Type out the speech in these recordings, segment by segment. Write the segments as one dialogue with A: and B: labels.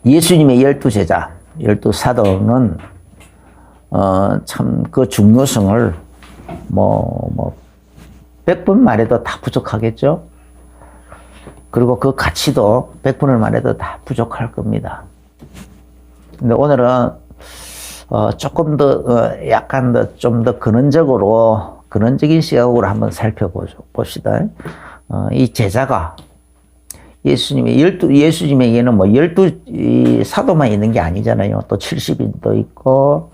A: 예수님의 12제자, 12사도는 참 그 중요성을 100분 말해도 다 부족하겠죠. 그리고 그 가치도 100분을 말해도 다 부족할 겁니다. 근데 오늘은 조금 더 약간 좀 더 근원적인 시각으로 한번 살펴봅시다. 이 제자가 예수님에게는 12사도만 있는 게 아니잖아요. 또 70인도 있고,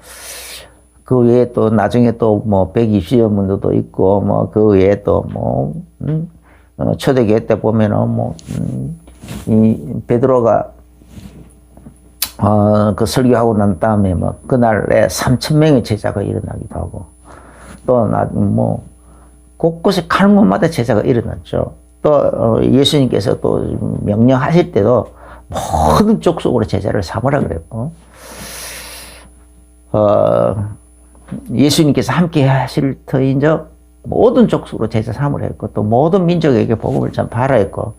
A: 그 외에 또 나중에 또 120여 분도 있고, 그 외에 또 초대교회 때 보면은 이 베드로가 그 설교하고 난 다음에 그날에 3,000명의 제자가 일어나기도 하고, 또 곳곳에 가는 곳마다 제자가 일어났죠. 또 예수님께서 또 명령하실 때도 모든 족속으로 제자를 삼으라 그랬고, 예수님께서 함께 하실 터인적 모든 족속으로 제자 삼으라 했고, 또 모든 민족에게 복음을 전파하라 했고,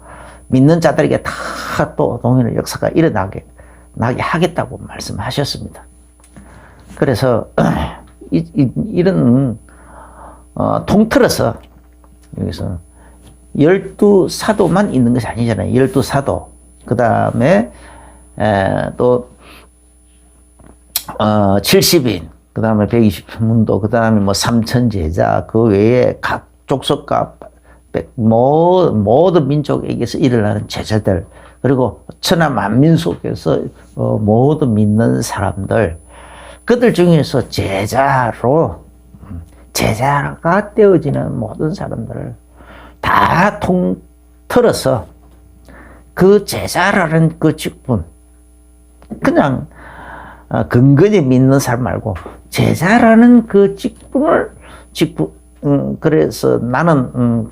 A: 믿는 자들에게 다 또 동일한 역사가 일어나게 하겠다고 말씀하셨습니다. 그래서 이런 통틀어서 여기서 12사도만 있는 것이 아니잖아요. 12사도. 그 다음에 또 70인, 그 다음에 120문도, 그 다음에 3,000제자, 그 외에 각 족속과 모든 민족에게서 일어나는 제자들, 그리고 천하 만민 속에서 모든 믿는 사람들, 그들 중에서 제자가 되어지는 모든 사람들을 다 통틀어서 그 제자라는 그 직분, 그냥 근근히 믿는 사람 말고 제자라는 그 그래서 나는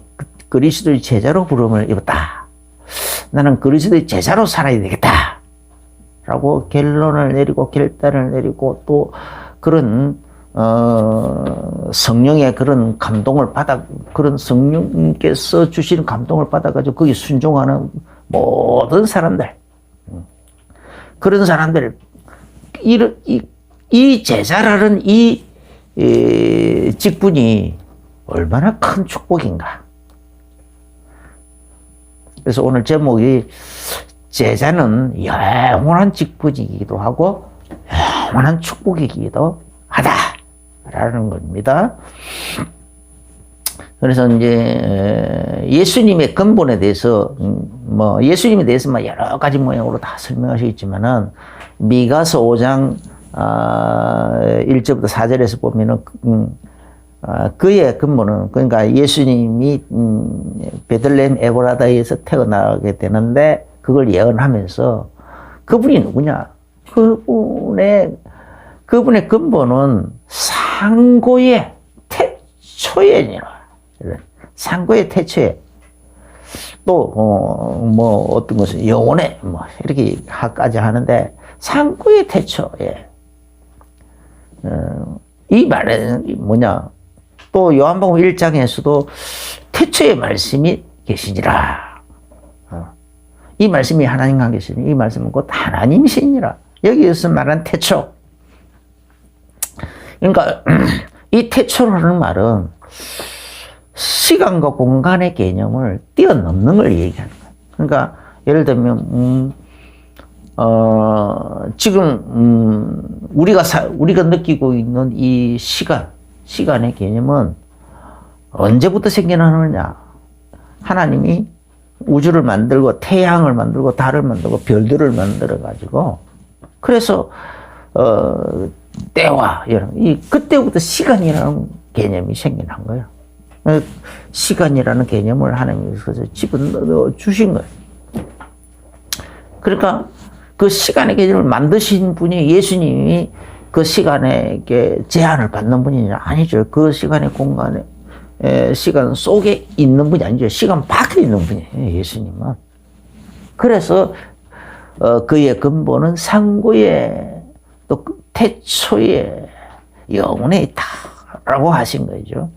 A: 그리스도의 제자로 부름을 입었다. 나는 그리스도의 제자로 살아야 되겠다. 라고 결론을 내리고 결단을 내리고 또 그런 성령의 그런 감동을 그런 성령께서 주시는 감동을 받아가지고 거기 순종하는 모든 사람들, 그런 사람들, 이 제자라는 이 직분이 얼마나 큰 축복인가. 그래서 오늘 제목이 제자는 영원한 직분이기도 하고 영원한 축복이기도 하다라는 겁니다. 그래서 이제 예수님의 근본에 대해서 예수님에 대해서 여러 가지 모양으로 다 설명하시겠지만은 미가서 5장 1절부터 4절에서 보면은 그의 근본은, 그러니까 예수님이 베들레헴 에브라다에서 태어나게 되는데 그걸 예언하면서 그분이 누구냐? 그분의 근본은 상고의 태초에니라. 상고의 태초에 또 어떤 것은 영혼에 이렇게까지 하는데 상고의 태초에 이 말은 뭐냐? 또 요한복음 1장에서도 태초의 말씀이 계시니라. 이 말씀이 하나님과 계시니 이 말씀은 곧 하나님이시니라. 여기에서 말한 태초. 그러니까 이 태초라는 말은 시간과 공간의 개념을 뛰어넘는 걸 얘기하는 거예요. 그러니까 예를 들면 지금 우리가 느끼고 있는 이 시간의 개념은 언제부터 생겨나느냐? 하나님이 우주를 만들고 태양을 만들고 달을 만들고 별들을 만들어 가지고, 그래서 때와 그때부터 시간이라는 개념이 생겨난 거예요. 시간이라는 개념을 하나님께서 집어넣어 주신 거예요. 그러니까 그 시간의 개념을 만드신 분이 예수님이 그 시간에 제한을 받는 분이 아니죠. 그 시간의 공간에 시간 속에 있는 분이 아니죠. 시간 밖에 있는 분이에요, 예수님은. 그래서 그의 근본은 상고의 또 태초의 영혼에 있다라고 하신 거죠.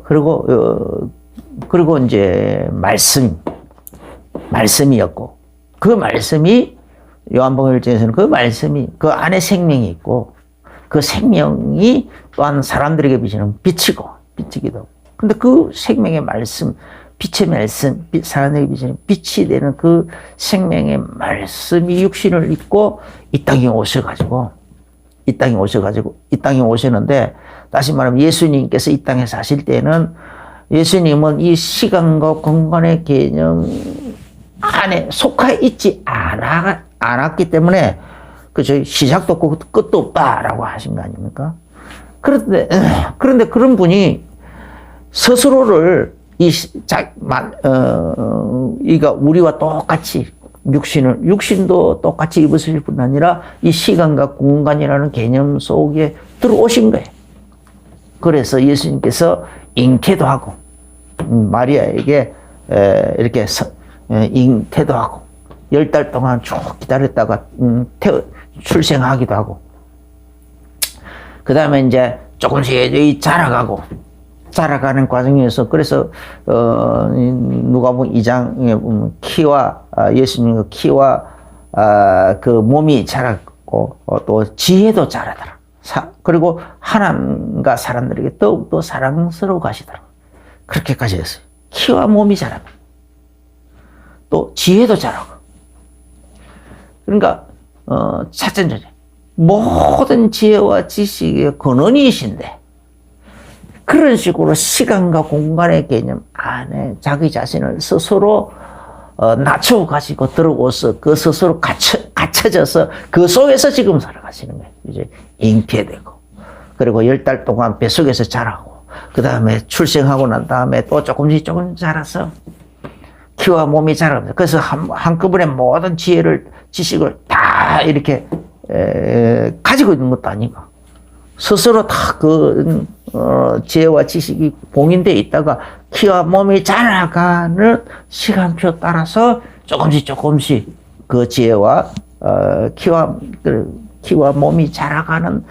A: 그리고 이제 말씀, 말씀이었고, 그 말씀이 요한복음 1장에서는 그 말씀이 그 안에 생명이 있고, 그 생명이 또한 사람들에게 비치는 빛이고 빛이기도 하고. 근데 그 생명의 말씀, 빛의 말씀, 사람에게 비치는 빛이 되는 그 생명의 말씀이 육신을 입고 이 땅에 오셔가지고 이 땅에 오셨는데, 다시 말하면 예수님께서 이 땅에 사실 때는 예수님은 이 시간과 공간의 개념 안에 속해 있지 않았기 때문에 시작도 없고 끝도 없다라고 하신 거 아닙니까? 그런데 그런 분이 스스로를 이가 우리와 똑같이 육신도 똑같이 입으실 뿐 아니라 이 시간과 공간이라는 개념 속에 들어오신 거예요. 그래서 예수님께서 잉태도 하고 마리아에게 이렇게 잉태도 하고 10달 동안 쭉 기다렸다가 출생하기도 하고, 그 다음에 이제 조금씩 자라가는 과정에서, 그래서 누가복음 2장에 보면 예수님의 키와 그 몸이 자랐고 또 지혜도 자라더라. 그리고 하나님과 사람들에게 더욱더 사랑스러워 가시더라. 그렇게까지 했어요. 키와 몸이 자라고 또 지혜도 자라고. 그러니까 첫째, 모든 지혜와 지식의 근원이신데 그런 식으로 시간과 공간의 개념 안에 자기 자신을 스스로 낮추어 가지고 들어오서 그 스스로 갇혀져서 그 속에서 지금 살아가시는 거예요. 이제 잉태되고, 그리고 10달 동안 뱃속에서 자라고, 그 다음에 출생하고 난 다음에 또 조금씩 자라서 키와 몸이 자랍니다. 그래서 한꺼번에 모든 지식을 다 이렇게 가지고 있는 것도 아니고, 스스로 다 지혜와 지식이 봉인되어 있다가 키와 몸이 자라가는 시간표 따라서 조금씩 그 지혜와 키와 몸이 자라가는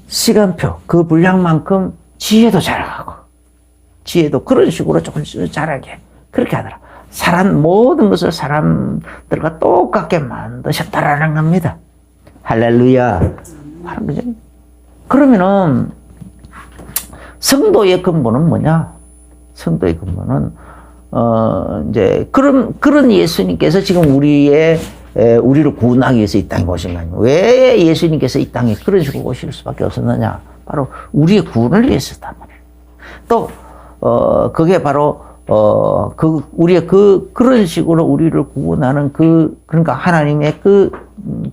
A: 시간표, 그 분량만큼 지혜도 자라가고, 지혜도 그런 식으로 조금씩 자라게 그렇게 하더라. 모든 것을 사람들과 똑같게 만드셨다라는 겁니다. 할렐루야. 그러면은 성도의 근본은 뭐냐? 성도의 근본은 이제 그런 예수님께서 지금 우리를 구원하기 위해서 이 땅에 오신 거 아니에요? 왜 예수님께서 이 땅에 그런 식으로 오실 수밖에 없었느냐? 바로 우리의 구원을 위해서단 말이에요. 또 그게 바로 우리의 그런 식으로 우리를 구원하는 그러니까 하나님의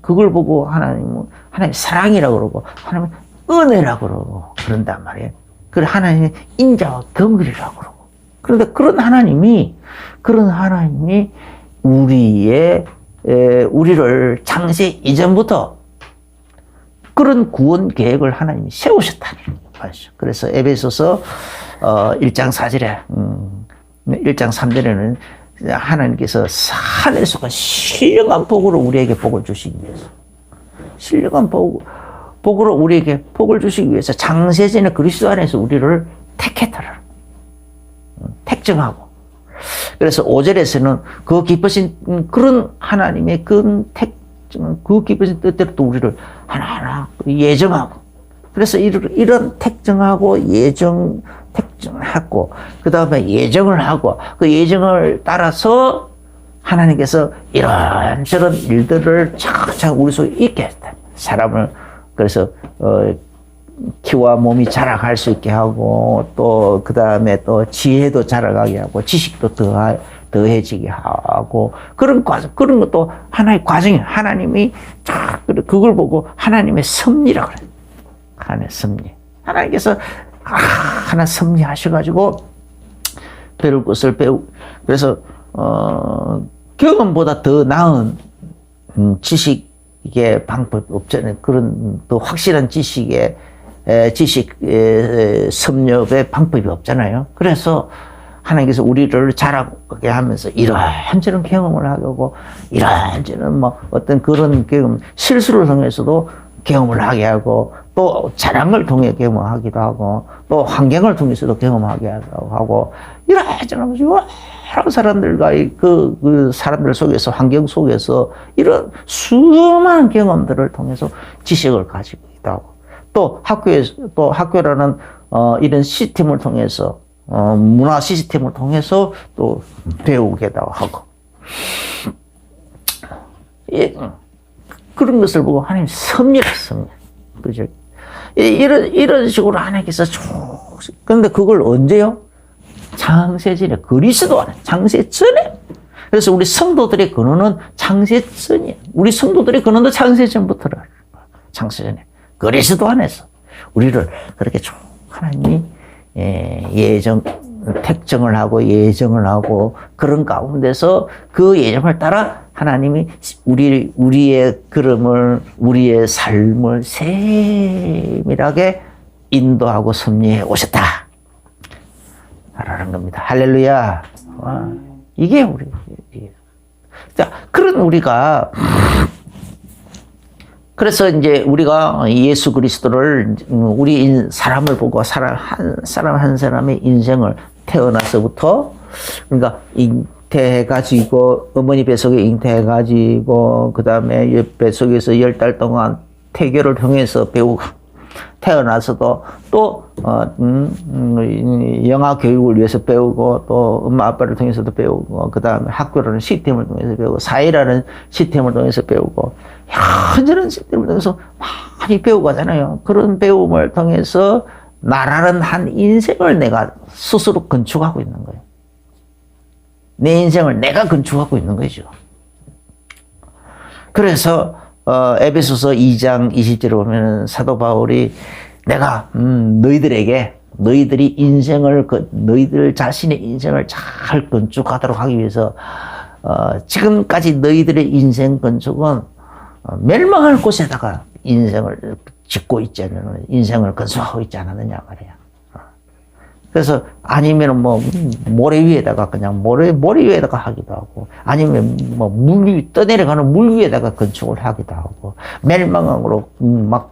A: 그걸 보고 하나님 사랑이라고 그러고, 하나님 은혜라고 그러고, 그런단 말이에요. 그래, 하나님의 인자와 긍휼이라고 그러고. 그런데 그런 하나님이 우리를 창세 이전부터 그런 구원 계획을 하나님이 세우셨다는 말이죠. 그래서 에베소서 1장 4절에 1장 3절에는 하나님께서 하늘에서 신령한 복으로 우리에게 복을 주시기 위해서, 신령한 복으로 우리에게 복을 주시기 위해서 창세전에 그리스도 안에서 우리를 택했더라. 택정하고. 그래서 5절에서는 그 기쁘신 그런 하나님의 그 기쁘신 뜻대로 또 우리를 하나하나 예정하고, 그래서 이런 택정하고 택정하고, 그 다음에 예정을 하고, 그 예정을 따라서 하나님께서 이런저런 일들을 차근차근 우리 속에 있게 했다. 사람을, 그래서 키와 몸이 자라갈 수 있게 하고, 또 그 다음에 또 지혜도 자라가게 하고, 지식도 더해지게 하고, 그런 것도 하나의 과정이에요. 하나님이 그걸 보고 하나님의 섭리라고 그래요. 하나님의 섭리. 하나님께서 하나 섭리하셔가지고 배울 것을 그래서 경험보다 더 나은 지식의 방법이 없잖아요. 그런 더 확실한 지식 섭렵의 방법이 없잖아요. 그래서 하나님께서 우리를 자라게 하면서 이런저런 경험을 하고, 이런저런 어떤 그런 경험, 실수를 통해서도 경험을 하게 하고, 또 자랑을 통해 경험하기도 하고, 또 환경을 통해서도 경험하게 하고, 이런저런 여러 사람들과의 그 사람들 속에서, 환경 속에서 이런 수많은 경험들을 통해서 지식을 가지고 있다고. 또 학교라는 이런 시스템을 통해서, 문화 시스템을 통해서 또 배우기도 하고. 예, 그런 것을 보고 하나님 섭리했습니다. 그죠? 이런 식으로 하나님께서 쭉. 그런데 그걸 언제요? 창세전에, 그리스도 안에, 창세전에. 그래서 우리 성도들의 근원은 창세전이에요. 우리 성도들의 근원도 창세전부터라. 창세전에. 그리스도 안에서 우리를 그렇게 쭉 하나님이 택정을 하고 예정을 하고 그런 가운데서 그 예정을 따라 하나님이 우리의 걸음을, 우리의 삶을 세밀하게 인도하고 섭리해 오셨다. 라는 겁니다. 할렐루야. 와, 이게 우리. 자, 그런 우리가, 그래서 이제 우리가 예수 그리스도를, 우리 사람을 보고 한 사람의 인생을 태어나서부터, 그러니까 잉태해가지고, 어머니 뱃속에 잉태해가지고, 그 다음에 뱃속에서 10달 동안 태교를 통해서 배우고, 태어나서도 또 영아 교육을 위해서 배우고, 또 엄마 아빠를 통해서도 배우고, 그 다음에 학교라는 시스템을 통해서 배우고, 사회라는 시스템을 통해서 배우고, 여러저런 시스템을 통해서 많이 배우고 하잖아요. 그런 배움을 통해서 나라는 한 인생을 내가 스스로 건축하고 있는 거예요. 내 인생을 내가 건축하고 있는 거죠. 그래서 에베소서 2장 20절에 보면 사도 바울이 내가 너희들에게 너희들이 너희들 자신의 인생을 잘 건축하도록 하기 위해서 지금까지 너희들의 인생 건축은 멸망할 곳에다가 인생을 짓고 있지 않느냐, 인생을 건축하고 있지 않았느냐 말이야. 그래서 아니면 뭐 모래 위에다가 그냥 모래 위에다가 하기도 하고, 아니면 뭐 물 위 떠내려가는 물 위에다가 건축을 하기도 하고, 멸망으로 막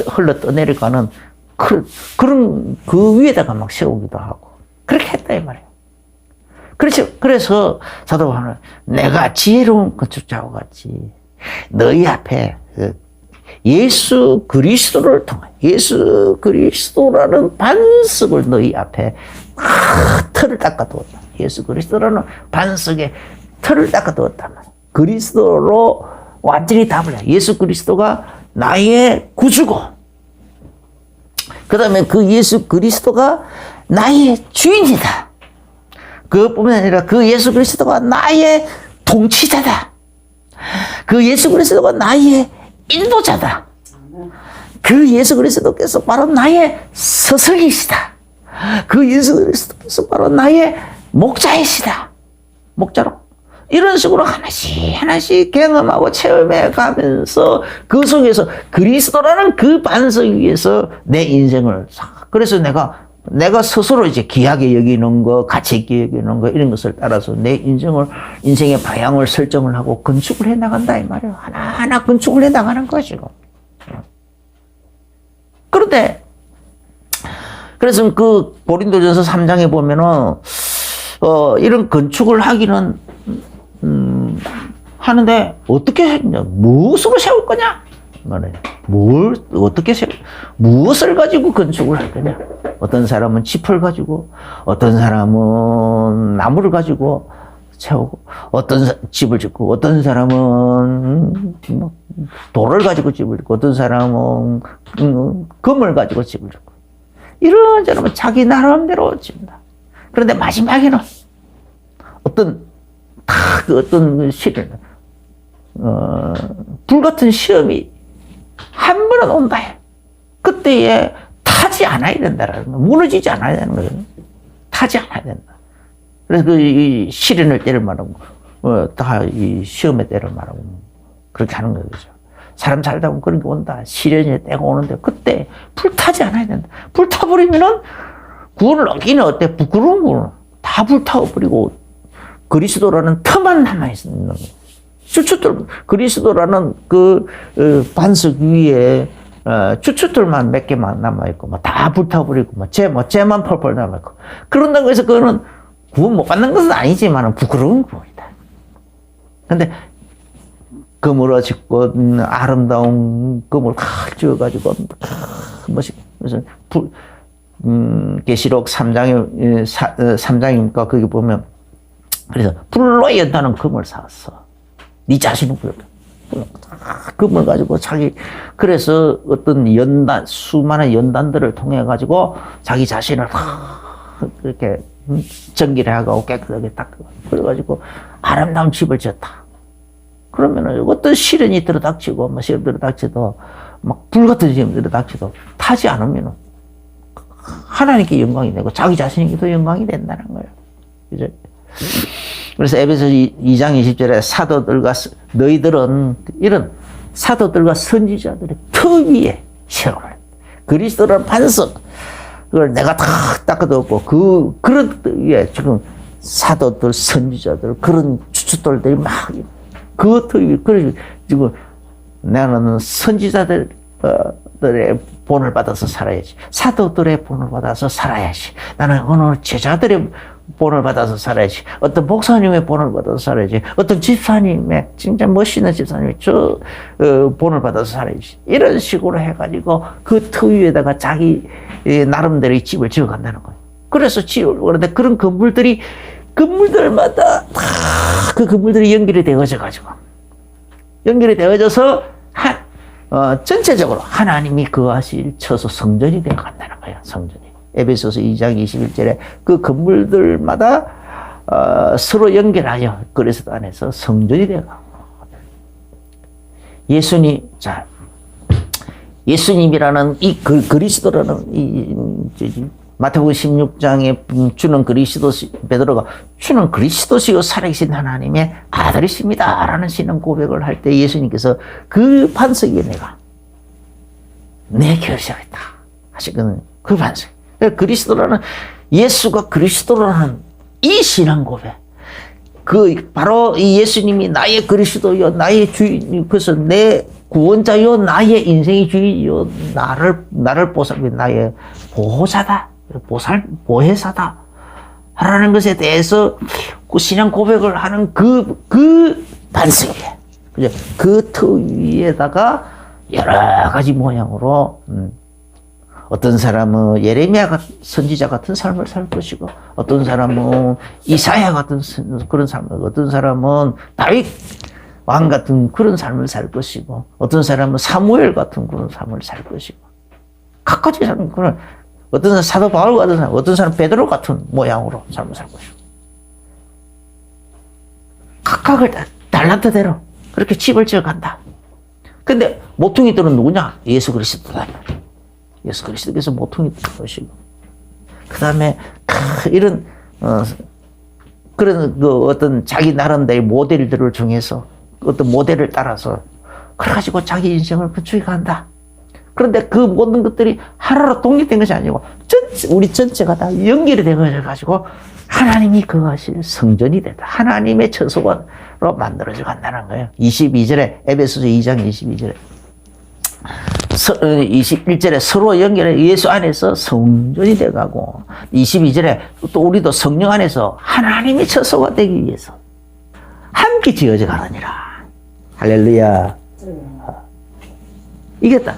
A: 흘러 떠내려가는 그런 그 위에다가 막 세우기도 하고 그렇게 했다 이 말이에요. 그래서 사도 바울은 내가 지혜로운 건축자와 같이 너희 앞에 예수 그리스도를 통해, 예수 그리스도라는 반석을 너희 앞에 틀을 닦아두었다. 예수 그리스도라는 반석에 틀을 닦아두었단 말이야. 그리스도로 완전히 답을 해. 예수 그리스도가 나의 구주고, 그 다음에 그 예수 그리스도가 나의 주인이다. 그것뿐만 아니라 그 예수 그리스도가 나의 통치자다. 그 예수 그리스도가 나의 인도자다. 그 예수 그리스도께서 바로 나의 스승이시다. 그 예수 그리스도께서 바로 나의 목자이시다. 목자로. 이런 식으로 하나씩 경험하고 체험해 가면서 그 속에서 그리스도라는 그 반석 위에서 내 인생을, 그래서 내가 스스로 이제 귀하게 여기는 거, 가치 있게 여기는 거, 이런 것을 따라서 내 인생의 방향을 설정을 하고 건축을 해 나간다, 이 말이에요. 하나하나 건축을 해 나가는 것이고. 그런데, 그래서 그 고린도전서 3장에 보면은, 이런 건축을 하기는, 하는데, 어떻게 했냐? 무엇으로 세울 거냐? 말이에요. 무엇을 가지고 건축을 할 거냐? 어떤 사람은 짚을 가지고, 어떤 사람은 나무를 가지고 채우고, 어떤 집을 짓고, 어떤 사람은 돌을 가지고 집을 짓고, 어떤 사람은 금을 가지고 집을 짓고, 이런저런 자기 나름대로 짓는다. 그런데 마지막에는 어떤 시련, 불같은 시험이 한 번은 온다. 그때에 타지 않아야 된다라는 거, 무너지지 않아야 되는 거예요. 타지 않아야 된다. 그래서 이 시련을 때를 말하고, 다 이 시험의 때를 말하고, 그렇게 하는 거죠. 사람 살다 보면 그런 게 온다. 시련의 때가 오는데, 그때 불타지 않아야 된다. 불타버리면은, 구원을 얻기는 어때? 부끄러운 거는 다 불타버리고, 그리스도라는 터만 남아있는 거예요. 그리스도라는 그 반석 위에 추추들만 몇 개만 남아있고, 다 불타버리고, 쟤만 펄펄 남아있고. 그런다고 해서 그거는 구원 못 받는 것은 아니지만 부끄러운 구원이다. 근데 금으로 짓고 아름다운 금을 지어가지고 멋있게 그래서 계시록 3장이니까 거기 보면 그래서 불로 연다는 금을 사왔어. 네 자신을 불러. 금을 가지고 자기 그래서 어떤 연단 수많은 연단들을 통해 가지고 자기 자신을 그렇게 정기를 하고 깨끗하게 닦고 그래가지고 아름다운 집을 지었다. 그러면은 어떤 시련이 들어닥치고 뭐 시험 들어닥쳐도 막 불 같은 시험 들어닥쳐도 타지 않으면은 하나님께 영광이 되고 자기 자신에게도 영광이 된다는 거예요. 그죠? 그래서 에베소 2장 20절에 사도들과 너희들은 이런 사도들과 선지자들의 특위에 세워라. 그리스도라는 반석 그걸 내가 다 닦아뒀고 그런 예 지금 사도들 선지자들 그런 주춧돌들이 막 그 특위 그래 지금 나는 선지자들의 본을 받아서 살아야지. 사도들의 본을 받아서 살아야지. 나는 어느 제자들의 본을 받아서 살아야지. 어떤 목사님의 본을 받아서 살아야지. 어떤 집사님의 진짜 멋있는 집사님의 본을 받아서 살아야지. 이런 식으로 해가지고 그 터 위에다가 자기 나름대로의 집을 지어간다는 거예요. 그래서 그런데 그런 건물들마다 다 그 건물들이 연결이 되어져서 전체적으로 하나님이 거하실 처소 성전이 되어 간다는 거예요. 성전이. 에베소서 2장 21절에 그 건물들마다 서로 연결하여 그리스도 안에서 성전이 되어 가고 예수님이라는 이 그리스도라는 마태복음 16장에 주는 베드로가 주는 그리스도시요 살아계신 하나님의 아들이십니다 라는 신앙 고백을 할 때 예수님께서 그 반석에 내 결실이다 하시거든요. 그 반석. 그리스도라는 예수가 그리스도라는 이 신앙 고백 바로 이 예수님이 나의 그리스도요 나의 주인 그래서 내 구원자요 나의 인생의 주인이요 나를 보살피 나의 보호자다 보혜사다 라는 것에 대해서 그 신앙 고백을 하는 그 반석이에요. 그 터 위에다가 여러 가지 모양으로 어떤 사람은 예레미야 선지자 같은 삶을 살 것이고 어떤 사람은 이사야 같은 그런 삶을 어떤 사람은 다윗 왕 같은 그런 삶을 살 것이고 어떤 사람은 사무엘 같은 그런 삶을 살 것이고 각가지 사람 그런 어떤 사람 사도 바울 같은 사람 어떤 사람 베드로 같은 모양으로 삶을 살 것이고 각각을 달란트대로 그렇게 집을 지어간다. 근데 모퉁이들은 누구냐? 예수 그리스도다. 예수 그리스도께서 모퉁이 되시고 그 다음에 이런 그런 어떤 자기 나름대로의 모델들을 중에서 어떤 모델을 따라서 그래가지고 자기 인생을 구축해 간다. 그런데 그 모든 것들이 하나로 독립된 것이 아니고 우리 전체가 다 연결이 되어가지고 하나님이 거하실 성전이 된다. 하나님의 처소관으로 만들어져 간다는 거예요. 22절에 에베소서 2장 22절에 21절에 서로 연결해 예수 안에서 성전이 돼가고 22절에 또 우리도 성령 안에서 하나님의 처소가 되기 위해서 함께 지어져 가느니라. 할렐루야. 이겼다.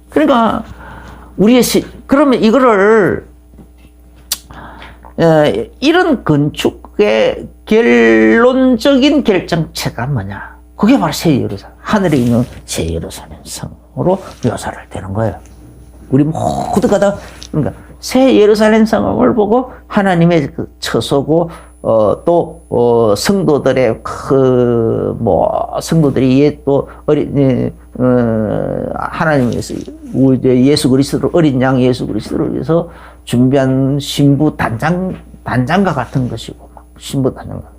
A: 그러니까 그러면 이거를 이런 건축의 결론적인 결정체가 뭐냐? 그게 바로 새 예루살렘, 하늘에 있는 새 예루살렘 성으로 묘사를 되는 거예요. 우리 모두가 다 그러니까 새 예루살렘 성을 보고 하나님의 그 처소고 또 성도들의 성도들이 또 하나님께서 예수 그리스도를 어린 양 예수 그리스도를 위해서 준비한 신부 단장과 같은 것이고 신부 단장과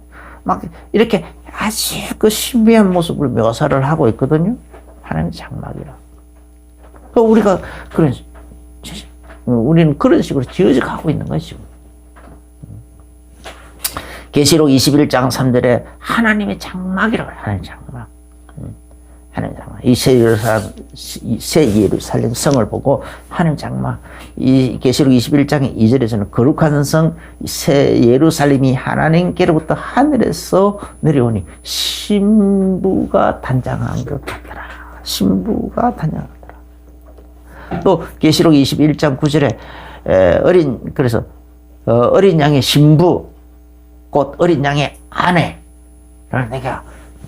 A: 막 이렇게 아주 그 신비한 모습을 묘사를 하고 있거든요. 하나님의 장막이라. 우리가 우리는 그런 식으로 지어져 가고 있는 것이고. 계시록 21장 3절에 하나님의 장막이라고 해요. 하나님의 장막. 하나님 장막, 새 예루살렘 성을 보고 하나님 장막, 이 계시록 21장의 2절에서는 거룩한 성, 새 예루살렘이 하나님께로부터 하늘에서 내려오니 신부가 단장한 것 같더라. 신부가 단장한 것 같더라. 또 계시록 21장 9절에 그래서 어린 양의 신부, 곧 어린 양의 아내를 내가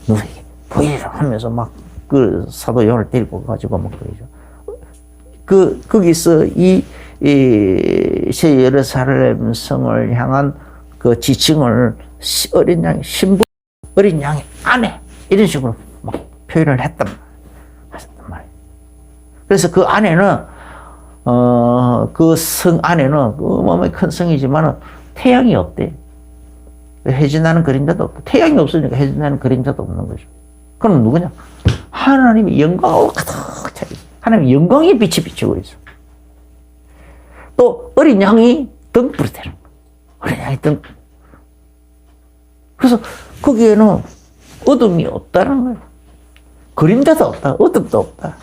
A: 누구에게 보이리라 하면서 막 그 사도 요한을 데리고 가지고 막 그러죠. 거기서 이 새 예루살렘 성을 향한 그 지칭을 어린 양의 신부, 어린 양의 아내 이런 식으로 막 표현을 했단 말이에요. 그래서 그 안에는 그 성 안에는 어마어마하게 큰 성이지만은 태양이 없대. 해진하는 그림자도 없고, 태양이 없으니까 해진하는 그림자도 없는 거죠. 그럼 누구냐? 하나님의 영광으로 가득 차 있어. 하나님의 영광의 빛이 비치고 있어. 또 어린 양이 등불이 되는 거야. 어린 양이 등불. 그래서 거기에는 어둠이 없다는 거예요. 그림자도 없다. 어둠도 없다.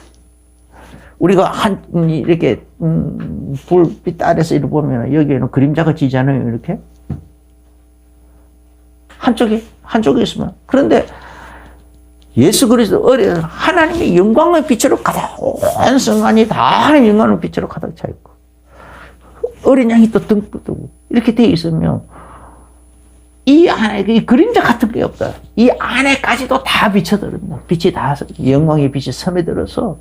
A: 우리가 이렇게 불빛 아래서 이렇게 보면 여기에는 그림자가 지지 않아요. 이렇게 한쪽에 있으면. 그런데 예수 그리스도 하나님의 영광의 빛으로 가득 온 성안이 다 하나님의 영광의 빛으로 가득 차 있고, 어린 양이 또 등불 뜨고 이렇게 되어 있으면 이 안에 이 그림자 같은 게 없다. 이 안에까지도 다 비쳐들었다. 빛이 다 영광의 빛이 스며들어서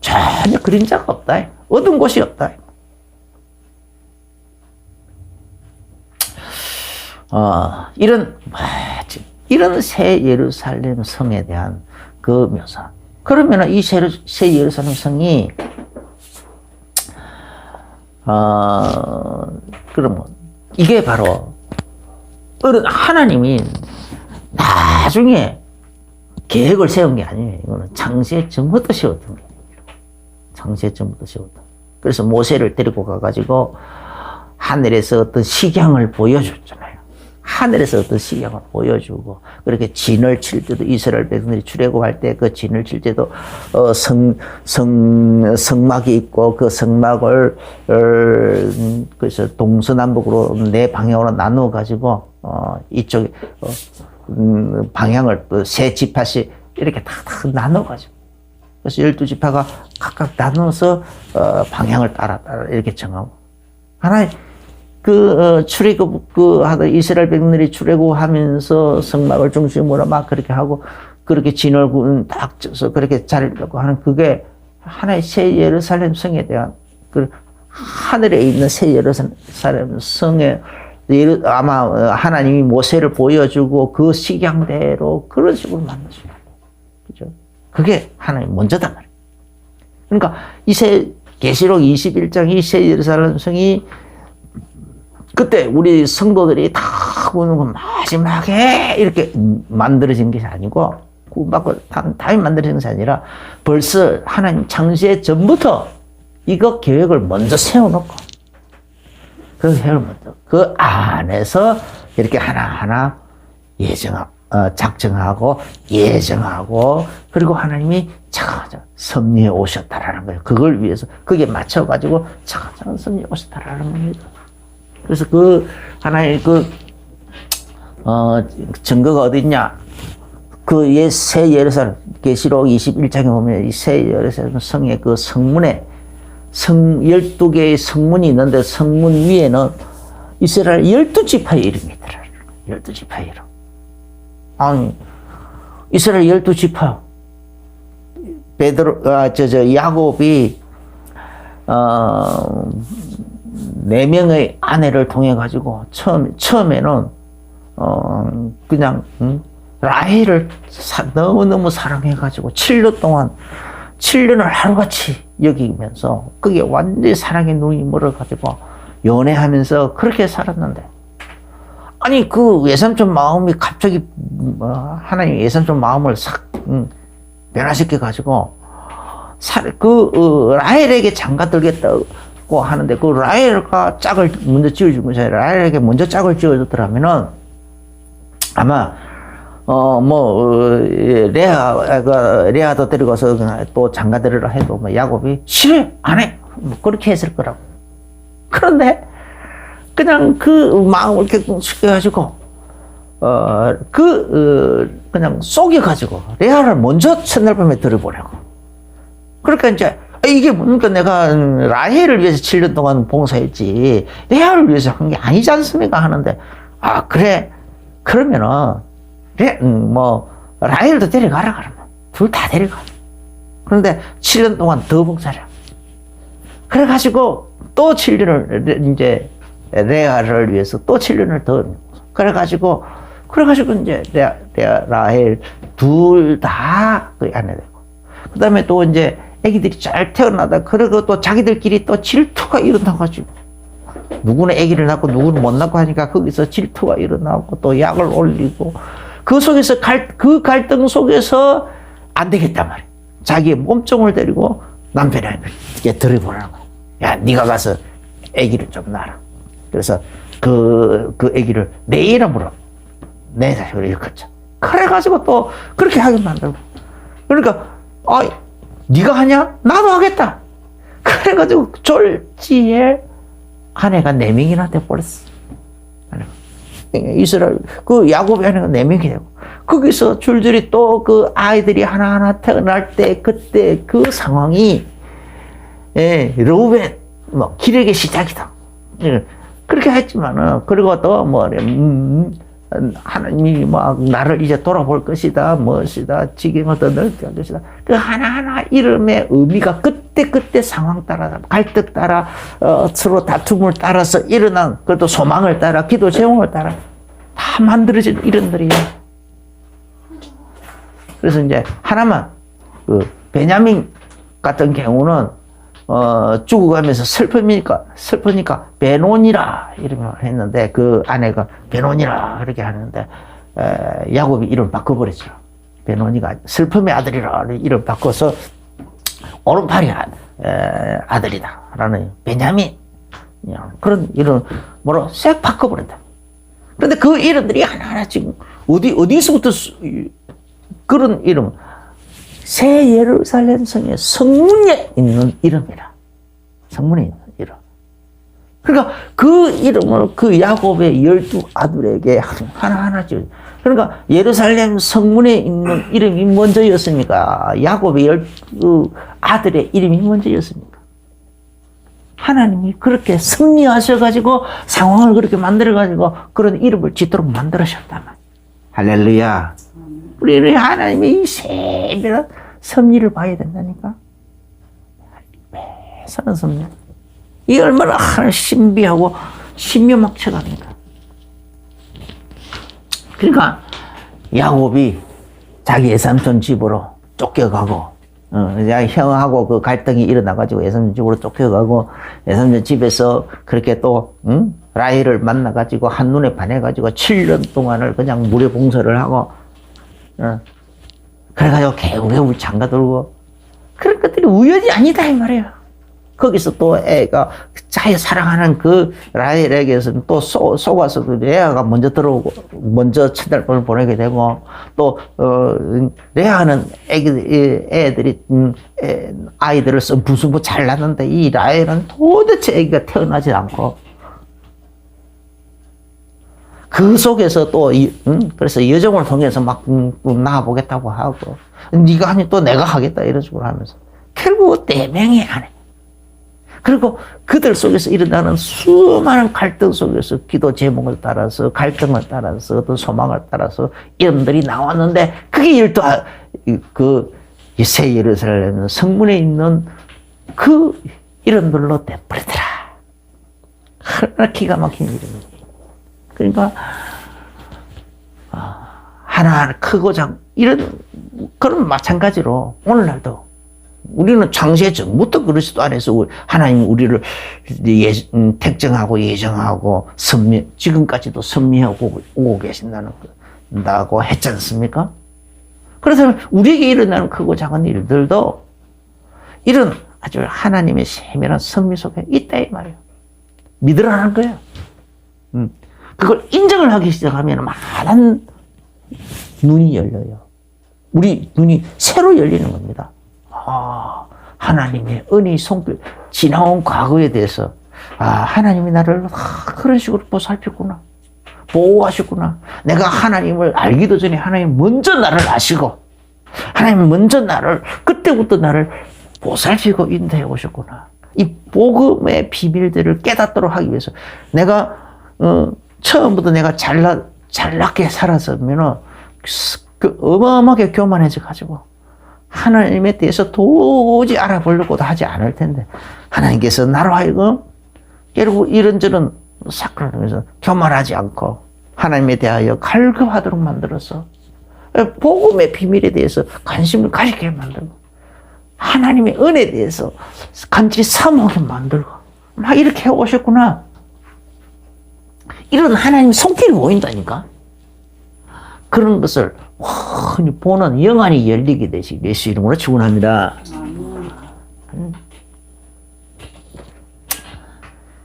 A: 전혀 그림자가 없다. 어두운 곳이 없다. 이런 새 예루살렘 성에 대한 그 묘사. 그러면 이 새 예루살렘 성이, 그러면 이게 바로 하나님이 나중에 계획을 세운 게 아니에요. 이거는 창세 전부터 세웠던 거예요. 창세 전부터 세웠다. 그래서 모세를 데리고 가가지고 하늘에서 어떤 식양을 보여줬잖아요. 하늘에서 어떤 식양을 보여주고, 그렇게 진을 칠 때도 이스라엘 백성들이 출애굽할 때 그 진을 칠 때도 성막이 있고, 그 성막을 그래서 동서남북으로 네 방향으로 나누어 가지고 이쪽 방향을 또 세 지파씩 이렇게 다 나눠 가지고, 그래서 12지파가 각각 나눠서 방향을 따라 이렇게 정하고, 하나의 출애굽 하던 이스라엘 백성들이 출애굽하면서 성막을 중심으로 막 그렇게 하고, 그렇게 진을 딱 쪄서 그렇게 자리를 잡고 하는, 그게 하나의 새 예루살렘 성에 대한, 그 하늘에 있는 새 예루살렘 성에 아마 하나님이 모세를 보여주고 그 식양대로 그런 식으로 만드신 거예요. 그죠? 그게 하나님 먼저단 말이에요. 그러니까 계시록 21장 이 새 예루살렘 성이 그때 우리 성도들이 다 보는 건 마지막에 이렇게 만들어진 것이 아니고, 구원받고 다음에 만들어진 것이 아니라 벌써 하나님 창세 전부터 이거 계획을 먼저 세워놓고, 그 계획을 먼저 그 안에서 이렇게 하나하나 작정하고 예정하고, 그리고 하나님이 차가차가 섭리해 오셨다라는 거예요. 그걸 위해서 거기에 맞춰가지고 차가차가 섭리해 오셨다라는 겁니다. 그래서 그 하나의 증거가 어디 있냐? 그 새 예루살렘 계시록 21장에 보면 이 새 예루살렘 성의 그 성문에 12개의 성문이 있는데, 성문 위에는 이스라엘 12지파의 이름이 들어요. 12지파의 이름. 아니, 이스라엘 12지파. 야곱이 4명의 아내를 통해 가지고 처음에는 그냥 라헬을 너무너무 사랑해 가지고 7년을 하루같이 여기면서 그게 완전히 사랑의 눈이 멀어 가지고 연애하면서 그렇게 살았는데, 아니 그 외삼촌 마음이 갑자기 하나님 외삼촌 마음을 싹 변화시켜 가지고 라헬에게 장가들겠다고 하는데, 그 라헬과 짝을 먼저 지어준 것이 아니라 라헬에게 먼저 짝을 지어줬더라면은 아마 레아도 데리고서 그냥 또 장가들으라 해도 뭐 야곱이 싫어 안 해. 뭐 그렇게 했을 거라고. 그런데 그냥 그 마음을 이렇게 숙여가지고 그냥 속여가지고 레아를 먼저 첫날 밤에 들어보려고. 그러니까 이제 이게 뭡니까? 내가 라헬을 위해서 7년 동안 봉사했지 레아를 위해서 한 게 아니지 않습니까? 하는데 그래 그러면은 라헬도 데려가라 그러면 둘 다 데려가. 그런데 7년 동안 더 봉사를. 그래가지고 또 7년을 이제 레아를 위해서 또 7년을 더. 그래가지고 이제 라헬 둘 다 그 안에 되고. 그 다음에 또 이제 애기들이 잘 태어나다. 그리고 또 자기들끼리 또 질투가 일어나가지고. 누구는 아기를 낳고 누구는 못 낳고 하니까 거기서 질투가 일어나고 또 약을 올리고 그 속에서 그 갈등 속에서 안 되겠단 말이야. 자기의 몸종을 데리고 남편에게 들여보라는 거야. 야, 네가 가서 아기를 좀 낳아라. 그래서 그 아기를 내 이름으로 내 자식으로 일컫자. 그래가지고 또 그렇게 하게 만들고. 그러니까 네가 하냐? 나도 하겠다. 그래가지고 졸지에 아내가 4명이나 돼버렸어. 이스라엘, 그 야곱의 아내가 4명이 되고, 거기서 줄줄이 또 그 아이들이 하나하나 태어날 때, 그때 그 상황이, 르우벤, 기력의 시작이다. 그렇게 했지만은, 그리고 또 하나님이 나를 이제 돌아볼 것이다, 무엇이다, 지경을 더 넓게 할 것이다. 그 하나하나 이름의 의미가 그때 상황 따라, 갈등 따라, 서로 다툼을 따라서 일어난, 그것도 소망을 따라, 기도 제목을 따라 다 만들어진 이름들이에요. 그래서 이제 하나만, 베냐민 같은 경우는 죽어가면서 슬프니까 베논이라 이름을 했는데 그 아내가 베논이라 그렇게 하는데 야곱이 이름 바꿔버렸죠. 베논이가 슬픔의 아들이라 이름 바꿔서 오른팔이 아들이다라는 베냐민 그런 이름 뭐로 싹 바꿔버린다. 그런데 그 이름들이 하나하나 지금 어디서부터 그런 이름 새 예루살렘 성의 성문에 있는 이름이라. 성문에 있는 이름. 그러니까 그 이름을 그 야곱의 12아들에게 하나하나 지어. 그러니까 예루살렘 성문에 있는 이름이 먼저였습니까? 야곱의 12아들의 이름이 먼저였습니까? 하나님이 그렇게 섭리하셔가지고 상황을 그렇게 만들어가지고 그런 이름을 짓도록 만들으셨단 말이에요. 할렐루야. 우리는 하나님의 이 세밀한 섭리를 봐야 된다니까. 매사는 섭리. 이 얼마나 신비하고 신묘막측합니까? 그러니까 야곱이 자기 외삼촌 집으로 쫓겨가고 형하고 그 갈등이 일어나가지고 외삼촌 집으로 쫓겨가고 외삼촌 집에서 그렇게 또 라헬을 만나가지고 한눈에 반해가지고 7년 동안을 그냥 무료봉사를 하고 그래가지고 개울개울 장가들고 그런 것들이 우연이 아니다 이 말이에요. 거기서 또 애가 자기 사랑하는 그 라헬에게서는 또 속아서 레아가 먼저 들어오고 먼저 첫날밤을 보내게 되고 또 레아는 애들이 아이들을 부수고 잘 낳는데 이 라헬은 도대체 애기가 태어나지 않고 그 속에서 또, 그래서 여정을 통해서 막, 나가보겠다고 하고, 네가 하니 또 내가 하겠다, 이런 식으로 하면서. 결국 4명이 안 해. 그리고 그들 속에서 일어나는 수많은 갈등 속에서 기도 제목을 따라서, 갈등을 따라서, 어떤 소망을 따라서 이름들이 나왔는데, 그게 새 예루살렘 성문에 있는 그 이름들로 돼버리더라. 얼마나 기가 막힌 이름이에요. 그러니까 하나하나 크고 이런 그런 마찬가지로 오늘날도 우리는 창세 전부터 그리스도 안에서 하나님 우리를 택정하고 예정하고 지금까지도 섭리하고 오고 계신다고 했지 않습니까? 그래서 우리에게 일어나는 크고 작은 일들도 이런 아주 하나님의 세밀한 섭리 속에 있다 이 말이에요. 믿으라는 거예요. 그걸 인정을 하기 시작하면 많은 눈이 열려요. 우리 눈이 새로 열리는 겁니다. 하나님의 은혜, 손길, 지나온 과거에 대해서 하나님이 나를 그런 식으로 보살폈구나. 보호하셨구나. 내가 하나님을 알기도 전에 하나님 먼저 나를 아시고 하나님 먼저 그때부터 나를 보살피고 인도해 오셨구나. 이 복음의 비밀들을 깨닫도록 하기 위해서 내가 처음부터 내가 잘났게 살았으면은 어마어마하게 교만해져 가지고 하나님에 대해서 도저히 알아보려고도 하지 않을 텐데 하나님께서 나로 하여금 결국 이런저런 사건을 통해서 교만하지 않고 하나님에 대하여 갈급하도록 만들어서 복음의 비밀에 대해서 관심을 가지게 만들고 하나님의 은혜에 대해서 간절히 사모하게 만들고 막 이렇게 해오셨구나. 이런 하나님의 손길이 보인다니까. 그런 것을 흔히 보는 영안이 열리게 되시 예수 이름으로 축원합니다.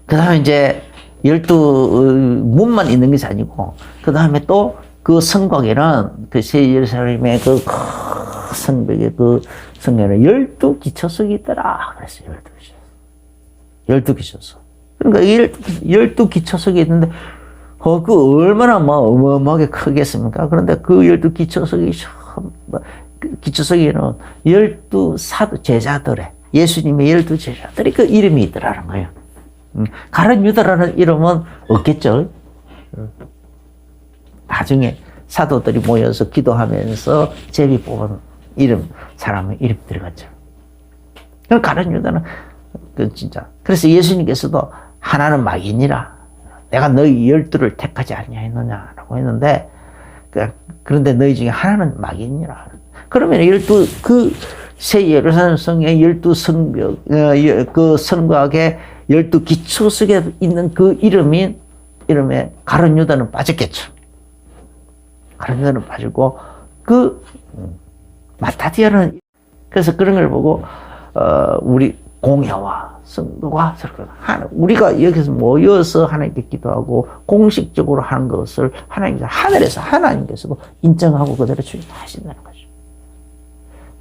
A: 그 다음에 이제 12문만 있는 것이 아니고 그 다음에 또 그 성곽에는 그 새 예루살렘의 그 성벽에 그 성경에는 12기초석이 있더라 그랬어요. 12기초석. 그러니까 12기초석이 있는데 그 얼마나 어마어마하게 크겠습니까? 그런데 그 12기초석이 기초석에는 12사도 제자들의 예수님의 12제자들이 그 이름이 있더라는 거예요. 가룟 유다라는 이름은 없겠죠. 나중에 사도들이 모여서 기도하면서 제비 뽑은 사람의 이름 들어갔죠. 가룟 유다는 진짜. 그래서 예수님께서도 하나는 막이니라. 내가 너희 12를 택하지 아니하였느냐라고 했는데, 그런데 너희 중에 하나는 막이니라. 그러면 새 예루살렘 성의 12성벽, 그 성곽의 12기초석에 있는 그 이름에 가룟 유다는 빠졌겠죠. 가룟 유다는 빠지고, 마타디아는, 그래서 그런 걸 보고, 우리 공회와 성도가 우리가 여기서 모여서 하나님께 기도하고 공식적으로 하는 것을 하나님께서도 인정하고 그대로 주의하신다는 거죠.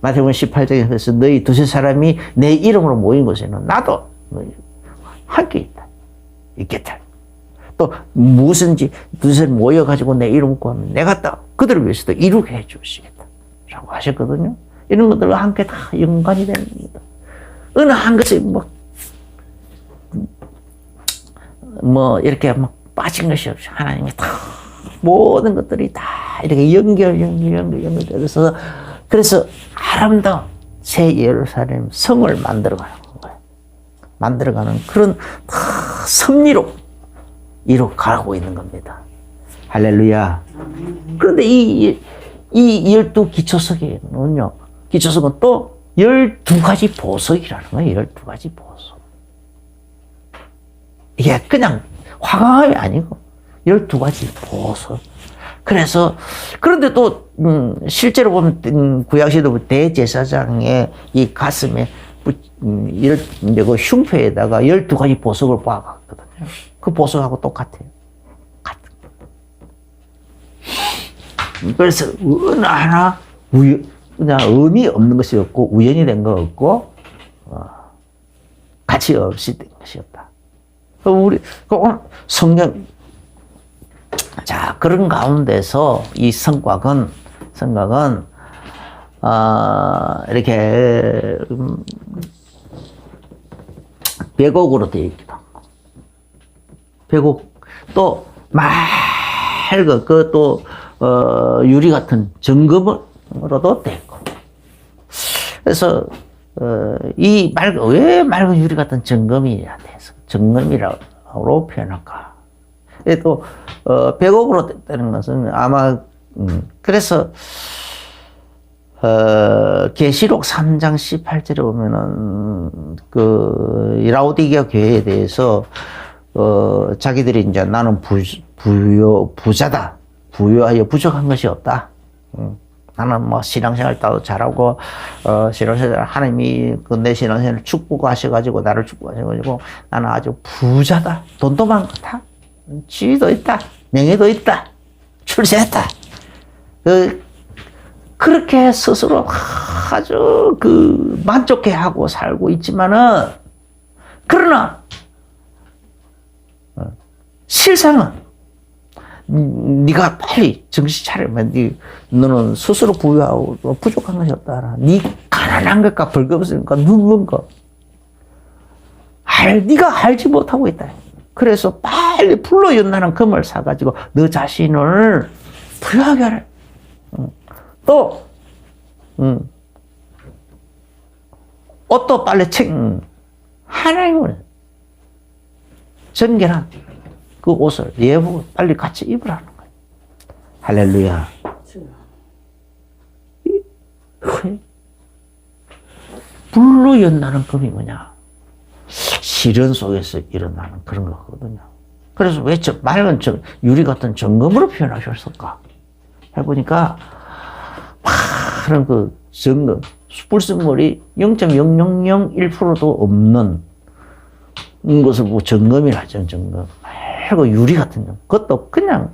A: 마태복음 18장에 그래서 너희 두세 사람이 내 이름으로 모인 곳에는 나도 함께 있겠다. 또 무슨지 두세 사람 모여가지고 내 이름 구하면 내가 또 그들을 위해서도 이루게 해주시겠다 라고 하셨거든요. 이런 것들과 함께 다 연관이 되는 겁니다. 어느 한 것이 이렇게 빠진 것이 없이 하나님이 다 모든 것들이 다 이렇게 연결돼서 그래서 아름다운 새 예루살렘 성을 만들어가는 거예요. 만들어가는 그런 섭리로 이루어가고 있는 겁니다. 할렐루야. 그런데 이 12기초석에는요, 기초석은 또 12가지 보석이라는 거예요. 12가지 보석. 이게 그냥 화강암이 아니고 12가지 보석. 그래서 그런데 또 실제로 보면 구약시대도 대제사장의 이 가슴에 그 흉표에다가 12가지 보석을 박았거든요. 그 보석하고 똑같아요. 그래서 어느 하나 그냥 의미 없는 것이 없고 우연이 된 거 없고 가치 없이 된 것이 없다. 우리 오늘 성경 그런 가운데서 이 성곽은 이렇게 백옥으로 되어 있기도 하고 백옥 또 맑은 그또 유리 같은 정금으로도 되어 있고 그래서 왜 맑은 유리 같은 정금이라 돼서 정금이라고 표현할까? 또 백옥으로 되는 것은 아마 그래서 계시록 3장 18절에 보면은 그 라오디게아 교회에 대해서 자기들이 이제 나는 부자다. 부유하여 부족한 것이 없다. 나는 뭐 신앙생활 따로 잘하고 신앙생활 하나님이 내 신앙생활을 축복하셔가지고 나를 축복하셔가지고 나는 아주 부자다. 돈도 많다. 지위도 있다. 명예도 있다. 출세했다. 그렇게 스스로 아주 만족해하고 살고 있지만은, 그러나 실상은 네가 빨리 정신 차리면 너는 스스로 부유하고 부족한 것이 없다. 네 가난한 것과 벌거벗은 것, 눕는 것, 네가 알지 못하고 있다. 그래서 빨리 불로 연나는 금을 사가지고 너 자신을 부유하게 하라. 또 옷도 빨리 하나님을 정결한 그 옷을 예복을 빨리 같이 입으라는 거예요. 할렐루야. 불로 연나는 금이 뭐냐? 시련 속에서 일어나는 그런 거거든요. 그래서 왜 맑은 유리 같은 정금으로 표현하셨을까? 해보니까 파란 그 정금, 불순물이 0.0001%도 없는 것을 보고 정금이라 하죠. 정금. 맑고 유리 같은 정. 그것도 그냥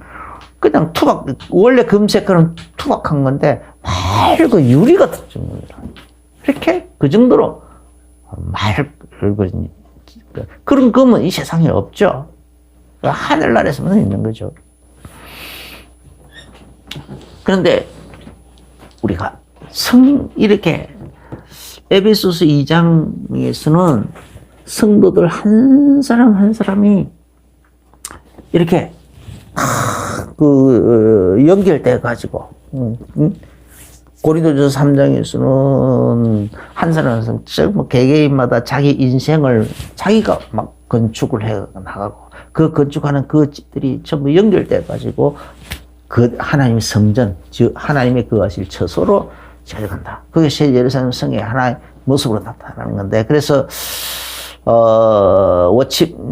A: 투박, 원래 금색깔은 투박한 건데 맑고 유리 같은 정금이라. 이렇게 그 정도로 맑은 그런 금은 이 세상에 없죠. 하늘나라에서만 있는 거죠. 그런데 우리가 이렇게 에베소서 2장에서는 성도들 한 사람 한 사람이 이렇게 연결돼 가지고 고린도전서 3장에서는 한 사람 한 사람 개개인마다 자기 인생을 자기가 막 건축을 해 나가고 그 건축하는 그 집들이 전부 연결돼 가지고 그 하나님의 성전, 즉 하나님의 거하실 처소로 찾아간다. 그게 새 예루살렘 성의 하나의 모습으로 나타나는 건데, 그래서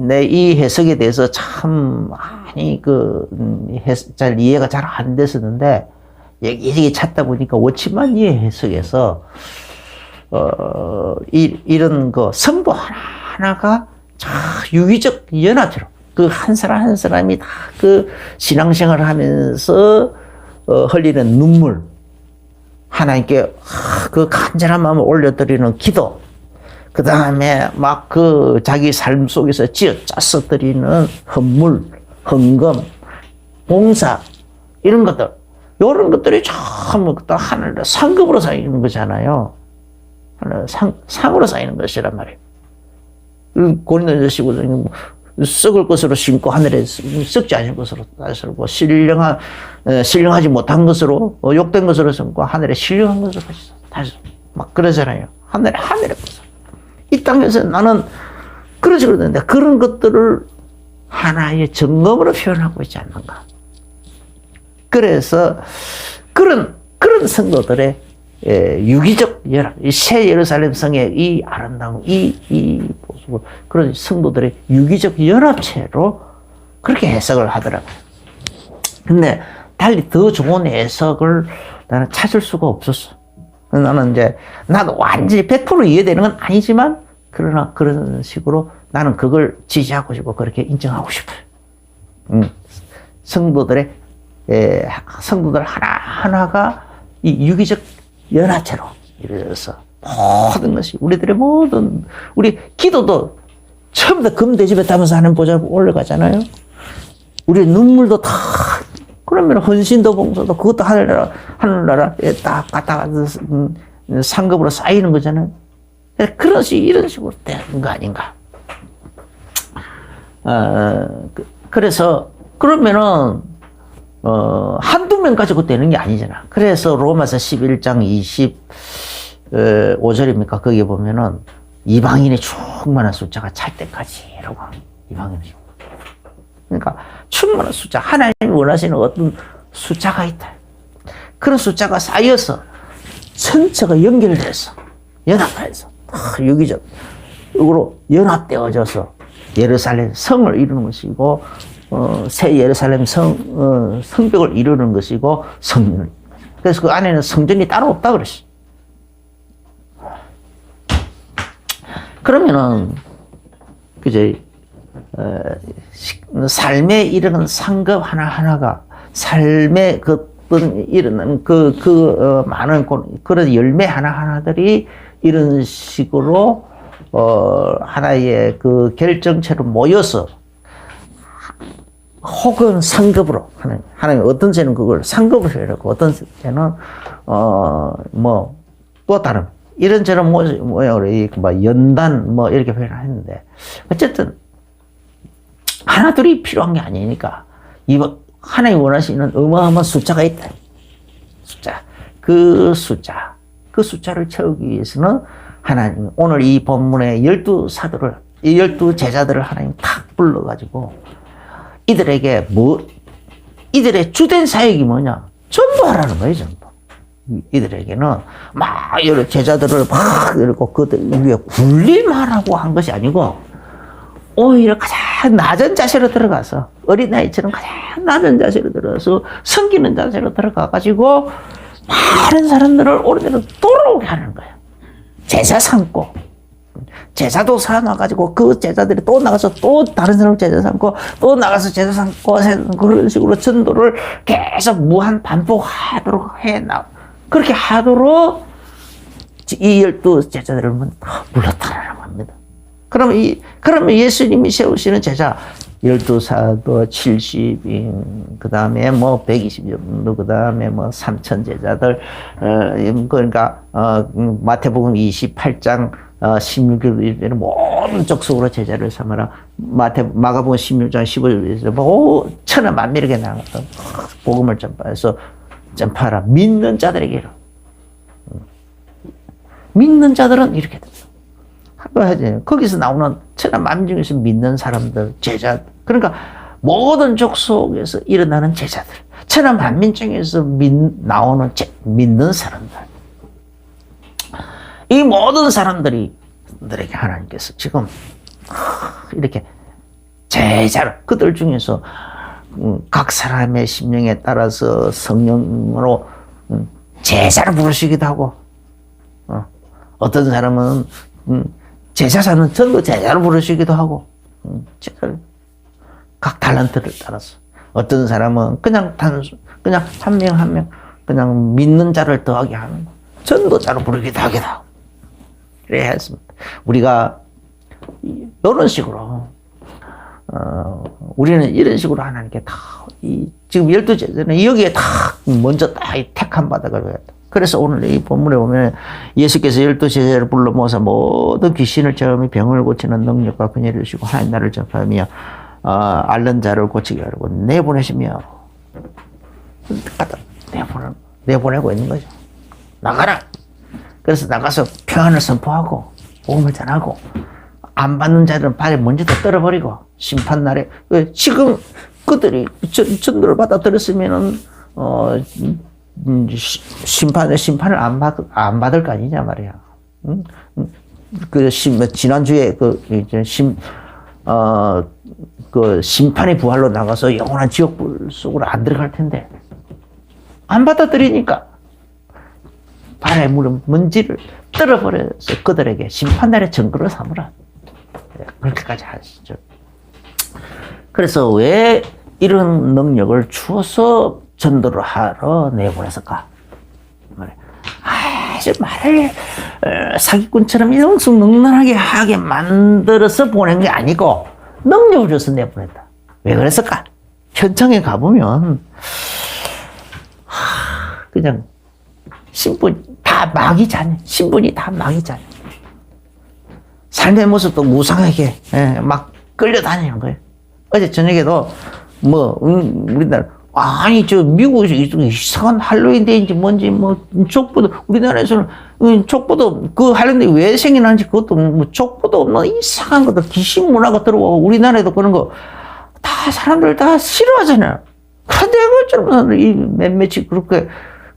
A: 내 이 해석에 대해서 참 많이 잘 이해가 잘 안 됐었는데 여기저기 찾다 보니까 워치만 이 해석에서 이런 성도 하나하나가 유기적 연합체로 그 한 사람 한 사람이 다 신앙생활을 하면서 흘리는 눈물, 하나님께 간절한 마음을 올려드리는 기도, 그 다음에 막 자기 삶 속에서 쥐어짜서 드리는 헌물, 헌금, 봉사, 이런 것들, 이런 것들이 전부 하늘에 상급으로 쌓이는 거잖아요. 하늘 상으로 쌓이는 것이란 말이에요. 고린도전서 15장에 썩을 것으로 심고 하늘에 썩지 않을 것으로 다스리고 신령하지 못한 것으로 욕된 것으로 심고 하늘에 신령한 것으로 다시 막 그러잖아요. 하늘에 것으로. 이 땅에서 나는 그러지 그러는데 그런 것들을 하나의 점검으로 표현하고 있지 않는가. 그래서 그런 성도들의 유기적 연합, 새 예루살렘 성의 이 아름다운 이 모습을 그런 성도들의 유기적 연합체로 그렇게 해석을 하더라고요. 근데 달리 더 좋은 해석을 나는 찾을 수가 없었어. 나도 완전히 100% 이해되는 건 아니지만, 그러나 그런 식으로 나는 그걸 지지하고 싶고 그렇게 인정하고 싶어요. 성도들 하나하나가 이 유기적 연합체로 이루어져서 모든 것이 우리 기도도 처음부터 금대접에 담아서 하는 보좌 올라가잖아요. 우리 눈물도 다 그러면 헌신도 봉사도 그것도 하늘나라에 딱 갖다가 상급으로 쌓이는 거잖아요. 이런 식으로 되는 거 아닌가. 그래서 그러면은 한두 명 가지고 되는 게 아니잖아. 그래서 로마서 11장 25절입니까? 거기에 보면은 이방인의 충만한 숫자가 찰 때까지라고 이방인의 그러니까 충만한 숫자, 하나님이 원하시는 어떤 숫자가 있다. 그런 숫자가 쌓여서 전체가 연결돼서 연합해서 유기적으로 연합되어져서 예루살렘 성을 이루는 것이고 새 예루살렘 성벽을 이루는 것이고 성전을. 그래서 그 안에는 성전이 따로 없다 그랬어. 그러면은 그제 삶에 이르는 상급 하나하나가 삶의 어떤 이런 많은 그런 열매 하나하나들이 이런 식으로 하나의 그 결정체로 모여서 혹은 상급으로 하나님 어떤 때는 그걸 상급으로 해놓고 어떤 때는 뭐 또 다른 이런저런 연단 뭐 이렇게 표현을 했는데 어쨌든 하나둘이 필요한 게 아니니까 하나님 원하시는 어마어마한 숫자가 있다. 그 숫자를 채우기 위해서는 하나님 오늘 이 본문의 12사도를 이 12제자들을 하나님 탁 불러가지고 이들에게 이들의 주된 사역이 뭐냐? 전도하라는 거예요, 전도. 이들에게는 막 여러 제자들을 막 이러고 그들 위에 군림하라고 한 것이 아니고 오히려 가장 낮은 자세로 들어가서 어린아이처럼 가장 낮은 자세로 들어가서 섬기는 자세로 들어가가지고 많은 사람들을 오른대로 돌아오게 하는 거예요. 제자 삼고 제자도 삼아가지고 그 제자들이 또 나가서 또 다른 사람 제자 삼고 또 나가서 제자 삼고 그런 식으로 전도를 계속 무한 반복하도록 그렇게 하도록 이 12제자들을 불렀다라고 합니다. 그러면 예수님이 세우시는 제자 12사도 70인 그 다음에 뭐 120 정도 그 다음에 뭐 3천 제자들 그러니까 마태복음 28장 16절에는 모든 족속으로 제자를 삼아라. 마가복음 16장 15절에서 뭐 천하 만민에게 나갔던 복음을 전파하라. 믿는 자들에게 믿는 자들은 이렇게 됩니다. 거기서 나오는 천하 만민 중에서 믿는 사람들, 제자, 그러니까 모든 족속에서 일어나는 제자들, 천하 만민 중에서 나오는 믿는 사람들, 이 모든 사람들에게 하나님께서 지금 이렇게 제자를 그들 중에서 각 사람의 심령에 따라서 성령으로 제자를 부르시기도 하고 어떤 사람은 제자사는 전도 제자를 부르시기도 하고 각 달란트를 따라서 어떤 사람은 그냥 한 명 한 명 그냥 믿는 자를 더하게 하는 전도자로 부르기도 하기도 하고 그래야 했습니다. 우리가 이런 식으로 우리는 이런 식으로 하나님께 다 지금 12제자는 여기에 다 먼저 다 택함 받아가지고 그래서 오늘 이 본문에 보면 예수께서 12제자를 불러 모아서 모든 귀신을 제어하며 병을 고치는 능력과 권위를 주시고 하나님 나라를 전파하며 앓는 자를 고치게 하려고 내보내시며 내보내고 있는 거죠. 나가라. 그래서 나가서 평안을 선포하고 복음을 전하고 안 받는 자들은 발에 먼저 떨어버리고 심판날에 지금 그들이 전도를 받아들였으면은 심판을 안 받을 거 아니냐 말이야. 응? 지난주에 심판의 부활로 나가서 영원한 지옥불 속으로 안 들어갈 텐데 안 받아들이니까 발에 물은 먼지를 떨어버려서 그들에게 심판날의 증거를 삼으라. 그렇게까지 하시죠. 그래서 왜 이런 능력을 주어서 전도를 하러 내보냈을까? 아주 말을 사기꾼처럼 영숙능란하게 하게 만들어서 보낸 게 아니고 능력을 줘서 내보냈다. 왜 그랬을까? 현장에 가보면 그냥 신분 다 마귀자녀, 신분이 다 마귀자녀. 삶의 모습도 무상하게 막 끌려다니는 거예요. 어제 저녁에도 우리나라 미국에서 이상한 할로윈 데이인지 뭔지 족보도 우리나라에서는 족보도 그 할로윈 왜 생겨나는지 그것도 족보도 없는 이상한 것들 귀신 문화가 들어오고 우리나라에도 그런 거 다 사람들 다 싫어하잖아요. 그런데 그것처럼 이 몇몇이 그렇게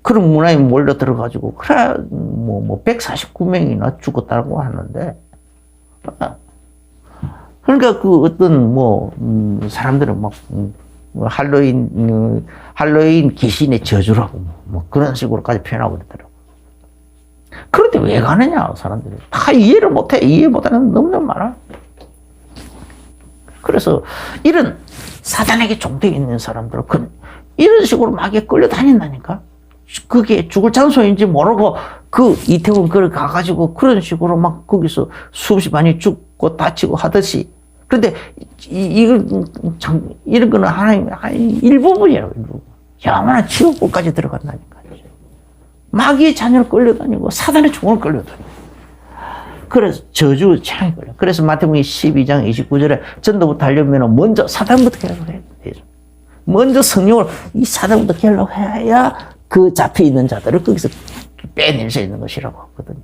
A: 그런 문화에 몰려 들어가지고 그래 149명이나 죽었다고 하는데 그러니까 그 어떤 사람들은 막 할로윈 귀신의 저주라고 그런 식으로까지 표현하고 그러더라고. 그런데 왜 가느냐 사람들이 다 이해를 못해. 이해 못하는 너무 많아. 그래서 이런 사단에게 종되어 있는 사람들은 이런 식으로 마귀에 끌려다닌다니까. 그게 죽을 장소인지 모르고 그 이태원 그걸 가가지고 그런 식으로 막 거기서 수없이 많이 죽고 다치고 하듯이. 그런데 이런 거는 하나님 일부분이라고. 일부분. 영원한 지옥불까지 들어간다니까. 마귀의 자녀를 끌려다니고 사단의 종을 끌려다니고. 그래서 저주 창이 걸려. 그래서 마태복음 12장 29절에 전도부터 하려면 먼저 사단부터 개혁을 해야 돼. 먼저 성령을 이 사단부터 개혁해야 그 잡혀 있는 자들을 거기서 빼낼 수 있는 것이라고 하거든요.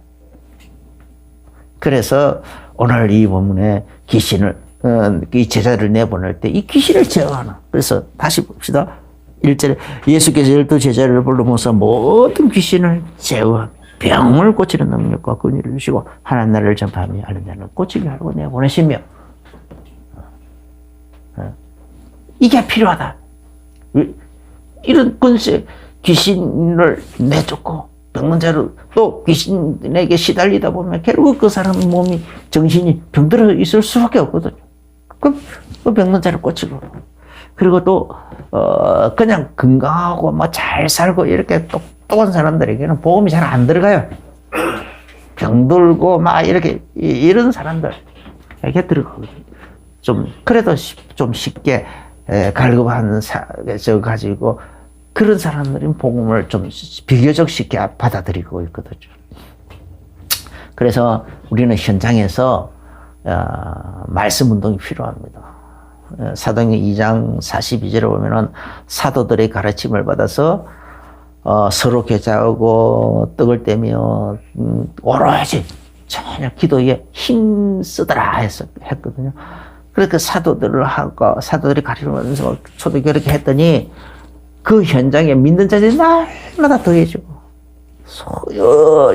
A: 그래서 오늘 이 본문에 귀신을 이 제자를 내보낼 때 이 귀신을 제어하는. 그래서 다시 봅시다. 1절에 예수께서 12 제자를 불러모아서 모든 귀신을 제어하며 병을 고치는 능력과 권위를 주시고 하나님 나라를 전파하며 하는 자를 고치게 하고 내보내시며. 이게 필요하다. 이런 권세 귀신을 내쫓고 병든 자를 또 귀신에게 시달리다 보면 결국 그 사람 몸이 정신이 병들어 있을 수밖에 없거든요. 그 병든 자를 고치고 그리고 또 그냥 건강하고 뭐 잘 살고 이렇게 똑똑한 사람들에게는 보험이 잘 안 들어가요. 병들고 막 이렇게 이런 사람들에게 들어가거든요. 좀 그래도 좀 쉽게 갈급한 저 가지고 그런 사람들은 복음을 좀 비교적 쉽게 받아들이고 있거든요. 그래서 우리는 현장에서 말씀 운동이 필요합니다. 사도행전 2장 42절에 보면은 사도들의 가르침을 받아서 서로 교제하고 떡을 떼며 오로지 전혀 기도에 힘쓰더라 했거든요. 그렇게 사도들이 가르침을 받으면서 초대교회 이렇게 했더니 그 현장에 믿는 자들이 날마다 더해지고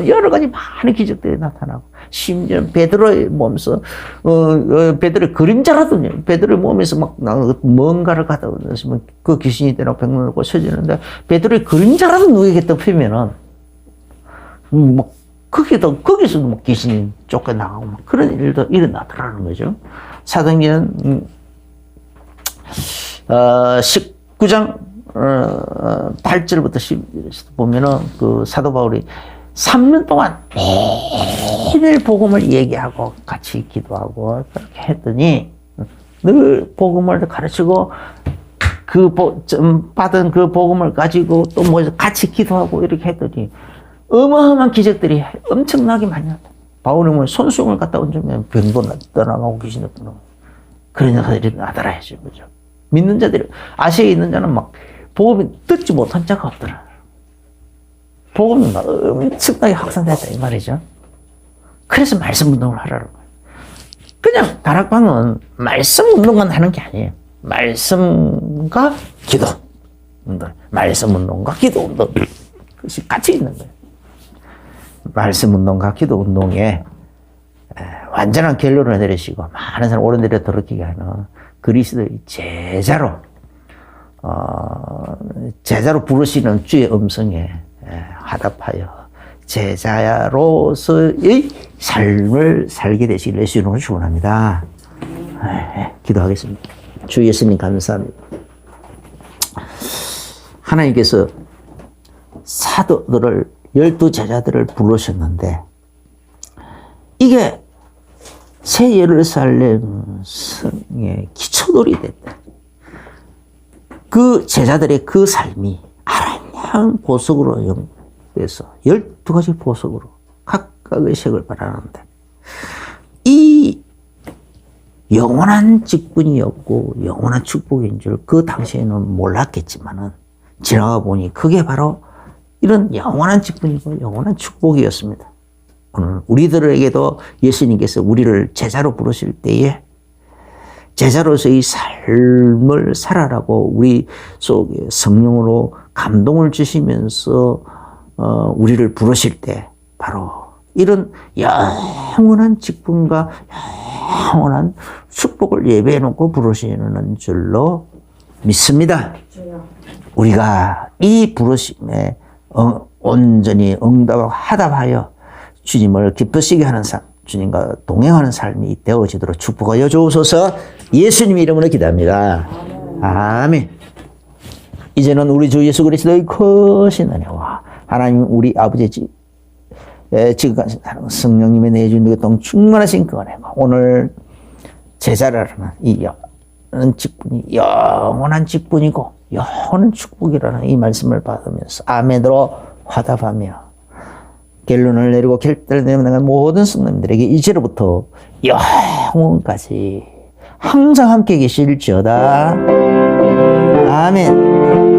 A: 여러 가지 많은 기적들이 나타나고 심지어 베드로의 몸에서 베드로의 그림자라도 베드로의 몸에서 막 뭔가를 갖다 놓으면 그 귀신이 되나 병문을 고쳐지는데 베드로의 그림자라도 누구에게 덮이면은 뭐 거기서 뭐 귀신이 쫓겨나가고 막 그런 일도 일어나더라는 거죠. 사도행전 19장 8절부터 10절 보면은 그 사도 바울이 3년 동안 매일 복음을 얘기하고 같이 기도하고 그렇게 했더니 늘 복음을 가르치고 받은 그 복음을 가지고 또 뭐 같이 기도하고 이렇게 했더니 어마어마한 기적들이 엄청나게 많이 나타나. 바울은 뭐 손수건을 갖다 얹으면 병도 떠나가고 귀신도 떠나가고 그런 일이 나더라 했죠. 그죠? 믿는 자들이 아시아에 있는 자는 막 복음이 듣지 못한 자가 없더라. 복음이 막 엄청나게 확산됐다 이 말이죠. 그래서 말씀 운동을 하라는 거예요. 그냥 다락방은 말씀 운동만 하는 게 아니에요. 말씀과 기도 운동, 말씀 운동과 기도 운동 그것이 같이 있는 거예요. 말씀 운동과 기도 운동에 완전한 결론을 내리시고 많은 사람 오른데려 더럽히게 하는 그리스도의 제자로 부르시는 주의 음성에 화답하여 제자로서의 삶을 살게 되시길 예수님으로 축원합니다. 기도하겠습니다. 주 예수님 감사합니다. 하나님께서 사도들을 12 제자들을 부르셨는데 이게 새 예루살렘 성의 기초돌이 됐다. 그 제자들의 그 삶이 아름다운 보석으로 연결돼서 12가지 보석으로 각각의 색을 발하는데 이 영원한 직분이었고 영원한 축복인 줄 그 당시에는 몰랐겠지만은 지나가 보니 그게 바로 이런 영원한 직분이고 영원한 축복이었습니다. 오늘 우리들에게도 예수님께서 우리를 제자로 부르실 때에 제자로서의 삶을 살아라고 우리 속에 성령으로 감동을 주시면서 우리를 부르실 때 바로 이런 영원한 직분과 영원한 축복을 예배해 놓고 부르시는 줄로 믿습니다. 우리가 이 부르심에 온전히 응답하고 화답하여 주님을 기쁘시게 하는 삶, 주님과 동행하는 삶이 되어지도록 축복하여 주옵소서. 예수님 이름으로 기도합니다. 아멘. 이제는 우리 주 예수 그리스도의 크신 은혜와 하나님 우리 아버지의 지금까지 성령님의 내주는 그 충만하신 그 은혜가 오늘 제자라는 이 직분이 영원한 직분이고 영원한 축복이라는 이 말씀을 받으면서 아멘으로 화답하며 결론을 내리고 결단을 내리는 모든 성도님들에게 이제로부터 영원까지 항상 함께 계실지어다. 아멘.